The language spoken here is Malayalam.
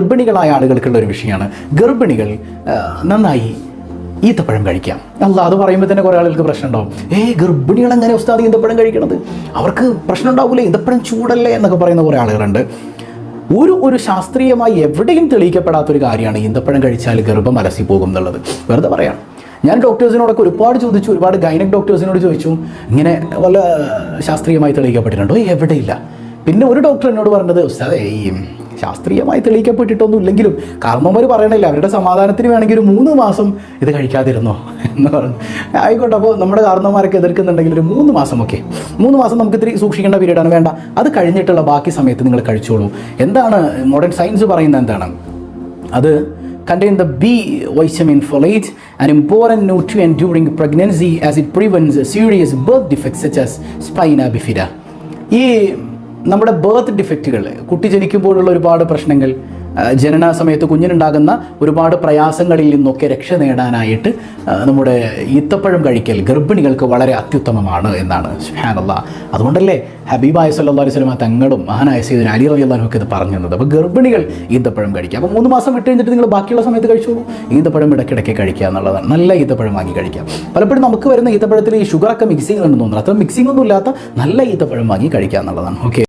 ഗർഭിണികളായ ആളുകൾക്കുള്ള ഒരു വിഷയമാണ്. ഗർഭിണികൾ നന്നായി ഈത്തപ്പഴം കഴിക്കാം. അല്ല, അത് പറയുമ്പോൾ തന്നെ കുറേ ആളുകൾക്ക് പ്രശ്നം ഉണ്ടാവും. ഗർഭിണികൾ എങ്ങനെ ഉസ്താദ് ഈന്തപ്പഴം കഴിക്കണത്? അവർക്ക് പ്രശ്നം ഉണ്ടാവില്ലേ, ഈന്തപ്പഴം ചൂടല്ലേ എന്നൊക്കെ പറയുന്ന കുറേ ആളുകളുണ്ട്. ഒരു ശാസ്ത്രീയമായി എവിടെയും തെളിയിക്കപ്പെടാത്തൊരു കാര്യമാണ് ഈന്തപ്പഴം കഴിച്ചാൽ ഗർഭം അലസി പോകും എന്നുള്ളത്. വെറുതെ പറയാം. ഞാൻ ഡോക്ടേഴ്സിനോടൊക്കെ ഒരുപാട് ചോദിച്ചു, ഒരുപാട് ഗൈനക് ഡോക്ടേഴ്സിനോട് ചോദിച്ചു, ഇങ്ങനെ വല്ല ശാസ്ത്രീയമായി തെളിയിക്കപ്പെട്ടിട്ടുണ്ടോ? എവിടെയില്ല. പിന്നെ ഒരു ഡോക്ടർ എന്നോട് പറഞ്ഞത്, ഉസ്താദേ ഈ ശാസ്ത്രീയമായി തെളിയിക്കപ്പെട്ടിട്ടൊന്നും ഇല്ലെങ്കിലും കാരണവന്മാർ പറയണില്ല, അവരുടെ സമാധാനത്തിന് വേണമെങ്കിൽ ഒരു 3 മാസം ഇത് കഴിക്കാതിരുന്നോ എന്ന് പറഞ്ഞു. ആയിക്കോട്ടെ, അപ്പോൾ നമ്മുടെ കാരണവന്മാരൊക്കെ എതിർക്കുന്നുണ്ടെങ്കിൽ ഒരു 3 മാസമൊക്കെ, 3 മാസം നമുക്ക് ഇത്തിരി സൂക്ഷിക്കേണ്ട പീരീഡാണ്. വേണ്ട, അത് കഴിഞ്ഞിട്ടുള്ള ബാക്കി സമയത്ത് നിങ്ങൾ കഴിച്ചോളൂ. എന്താണ് മോഡേൺ സയൻസ് പറയുന്നത്? എന്താണ് അത്? Contain the B vitamin folate, an important nutrient during pregnancy as it prevents serious birth defects such as spina bifida. ഈ നമ്മുടെ ബർത്ത് ഡിഫക്റ്റുകൾ, കുട്ടി ജനിക്കുമ്പോഴുള്ള ഒരുപാട് പ്രശ്നങ്ങൾ, ജനന സമയത്ത് കുഞ്ഞിനുണ്ടാകുന്ന ഒരുപാട് പ്രയാസങ്ങളിൽ നിന്നൊക്കെ രക്ഷ നേടാനായിട്ട് നമ്മുടെ ഈത്തപ്പഴം കഴിക്കൽ ഗർഭിണികൾക്ക് വളരെ അത്യുത്തമമാണ് എന്നാണ്. സുബ്ഹാനല്ലാഹ്. അതുകൊണ്ടല്ലേ ഹബീബായ സല്ലല്ലാഹു അലൈഹി വസല്ലം തങ്ങളും മഹാനായ സയ്യിദുനാ അലി റളിയല്ലാഹു അൻഹു ഇത് പറഞ്ഞു തന്നത്. അപ്പോൾ ഗർഭിണികൾ ഈത്തപ്പഴം കഴിക്കുക. അപ്പോൾ 3 മാസം വിട്ട് കഴിഞ്ഞിട്ട് നിങ്ങൾ ബാക്കിയുള്ള സമയത്ത് കഴിച്ചോളൂ. ഈത്തപ്പഴം ഇടയ്ക്കിടയ്ക്ക് കഴിക്കുക എന്നുള്ളതാണ്. നല്ല ഈത്തപ്പഴം വാങ്ങി കഴിക്കുക. പലപ്പോഴും നമുക്ക് വരുന്ന ഈത്തപ്പഴത്തിൽ ഈ ഷുഗറൊക്കെ മിക്സിംഗ് ഉണ്ടെന്ന് തോന്നുന്നു. അത്ര മിക്സിംഗ് ഒന്നും ഇല്ലാത്ത നല്ല ഈത്തപ്പഴം വാങ്ങി കഴിക്കുക എന്നുള്ളതാണ്. ഓക്കെ.